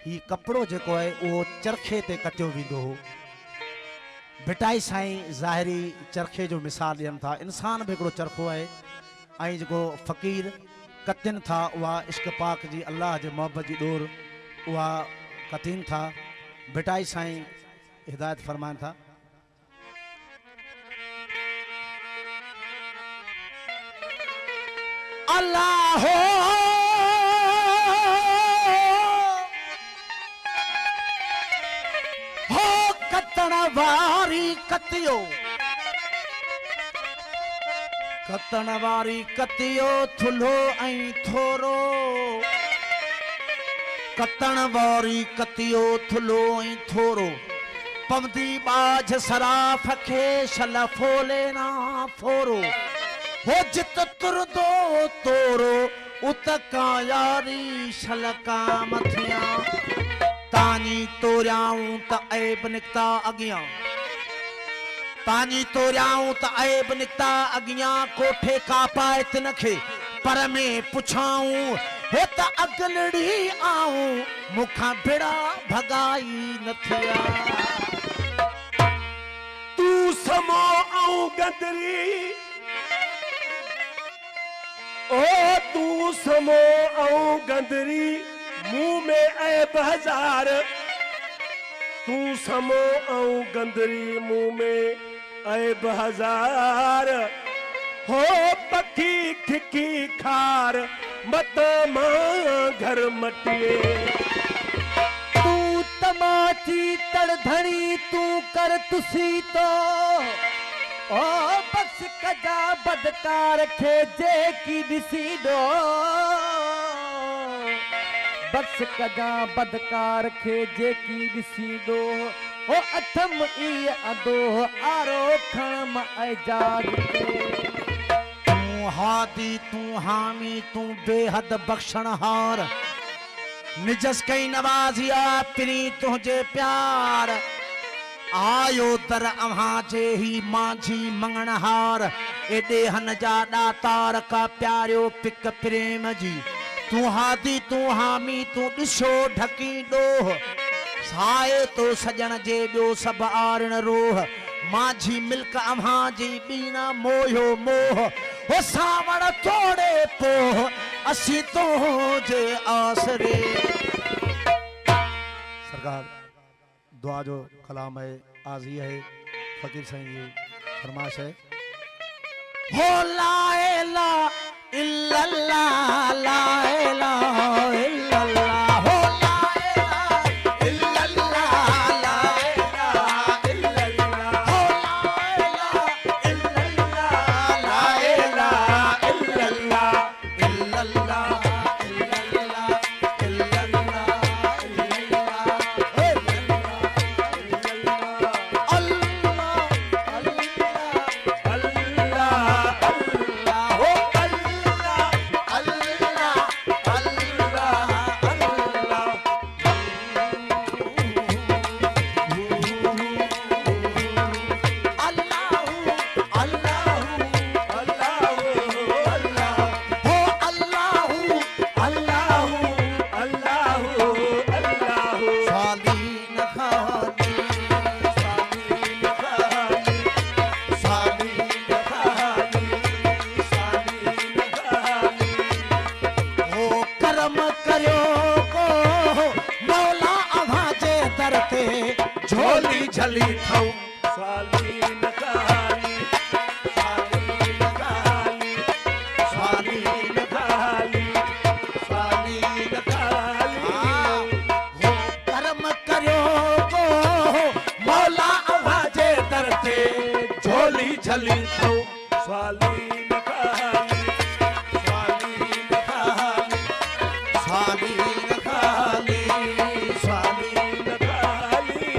ही कपड़ो जेको है वो चरखे ते कटियो वेंदो हो। भिटाई साईं ज़ाहिरी चरखे जो मिसाल ॾियनि था। इंसान भी हिकिड़ो चरखो आहे ऐं जेको फ़क़ीर कतिन था उहा इश्क पाक जी अल्लाह जे मोहब्बत जी डोर उहा कतीन था। भिटाई साईं हिदायत फरमाइनि था। अल्लाह हो कतण वारी कतियो, कतण वारी कतियो थुल्हो ऐं थोरो, कतण वारी कतियो थुल्हो ऐं थोरो, पवंदी बाझ सराफ खे शल फोले ना फोरो, हो जित तुरदो तोरो उत का यारी शल का मथिया, तानी तोरियाऊं त ऐब निकता अगियां, तानी तोरियाऊं त ऐब निकता अगियां, कोठे का पाए तिनखे पर में पुछाऊं, हो त अगलड़ी आऊं मुखा भिड़ा भगाई नथिया। तू समो आऊं गदरी, ओ तू समो आऊं गंदरी, मुंह में ऐब हजार, तू समो आऊं गंदरी मुंह में ऐब हजार, हो पखी खिकी खार मत मां घर मटिए, तू तमाची तड़धणी तू कर तुसी तो, ओ बख्श कजा बदकार खे जेकी दिसी दो, बख्श कजा बदकार खे जेकी दिसी दो, ओ अठम ई अदो आरो खणम एजाज के, तू हादी तू हामी तू बेहद बख्शण हार, निजस कई नवाजिया पिरी तुझे प्यार, आयो दर अव्हां जे ही माझी मंगणहार, एडे हन जा दातार का प्यारियो पिक प्रेम जी, तू हादी तू हामी तू दिशो ढकी डोह, साए तो सजन जे बियो सब आरण रोह, माझी मिल्क अव्हां जी बीना मोयो मोह, हो सावण तोड़े पोह असी तो जे आसरे। सरकार दुआ जो कलाम है, आजी है, फकीर साईं जी फरमाइश है। हो ला इलाहा इल्लल्लाह, ला इलाहा इल्लल्लाह, हो ला इलाहा इल्लल्लाह, ला इलाहा इल्लल्लाह, हो ला इलाहा इल्लल्लाह, ला इलाहा इल्लल्लाह, इल्लल्लाह झोली झली थऊ साली न खाली, साली न खाली, साली न खाली, साली न खाली, हो कर्म करियो को मौला आवाजे दरते, झोली झली थऊ साली न खाली, साली न खाली, साली न खाली, साली न खाली।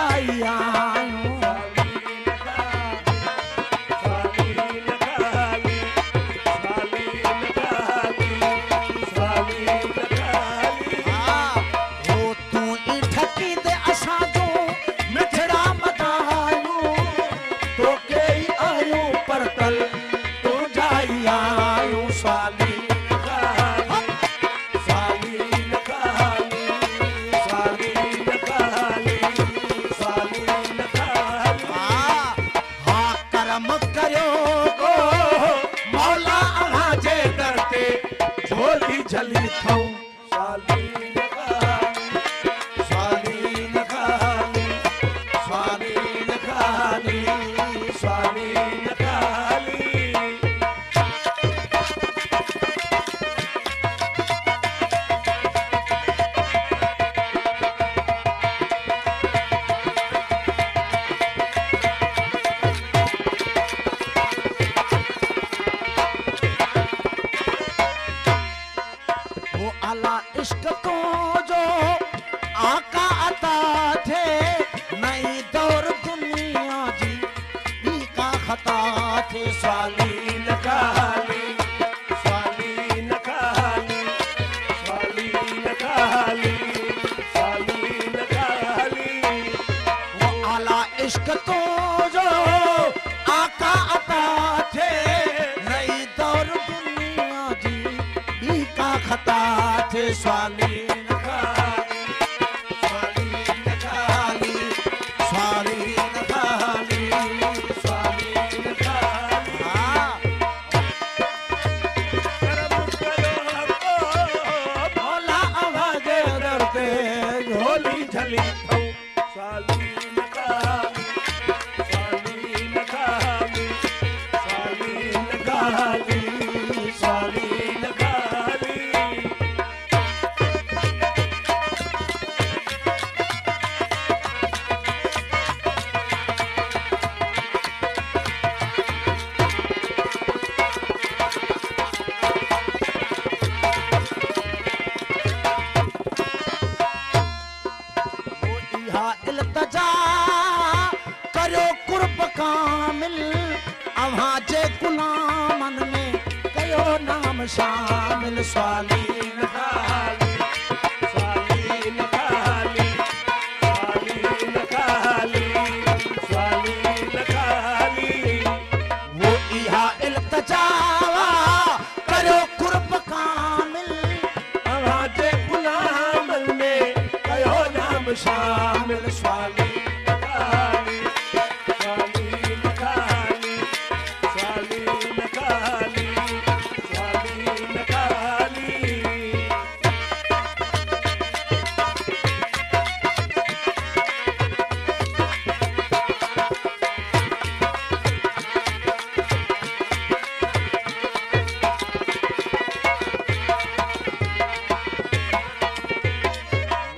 जाई आयूं हो तू ई ठकी दे असां जो मिठड़ा मदायूं तो के ही आयूं पर कल तू जाई आयूं स्वाली झली थऊं स्वाली स्वाली नखाली स्वाली नखाली स्वाली नखाली आला इश्क तो जो आका अता थे नई दौर दुनिया जी भी का खता थे स्वाली नखाली स्वाली नखाली स्वाली नखाली स्वाली नखाली वो आला इश्क तो जो आका अता थे नई दौर दुनिया जी भी का खता थे स्वाली नखाली स्वाली नखाली स्वाली नखाली स्वाली नखाली मौला आवाज़ दर्दे झोली झली थऊं स्वाली नखाली स्वाली नखाली स्वाली नखाली स्वाली नखाली इल्तजा करो कुर्ब कामिल अव्हां जे गुलामन में कयो नाम शामिल स्वाली नखाली स्वाली नखाली स्वाली नखाली स्वाली नखाली वो इहा इल्तजा करो कुर्ब कामिल अव्हां जे गुलामन में कयो नाम शामिल स्वाली नखाली स्वाली नखाली स्वाली नखाली स्वाली नखाली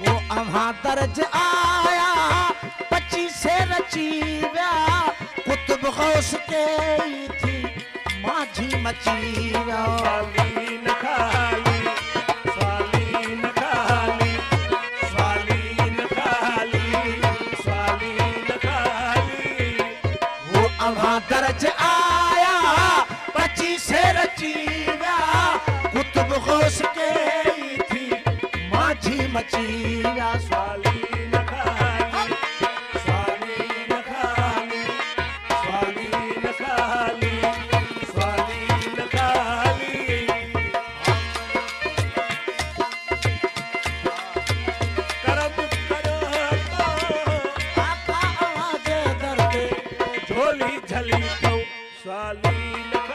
वो अव्हां दर्ज आया 25 से रची व्या कुतुब गौस के ही थी माझी मची व्या स्वाली नखाली स्वाली नखाली स्वाली नखाली स्वाली नखाली वो अव्हां दर्ज आया 25 से रची व्या कुतुब गौस के ही थी माझी मची व्या स्वाली नखाली स्वाली नखाली स्वाली नखाली स्वाली नखाली करम करो आका आवाज़ दर्दे झोली झली थऊं स्वाली नखाली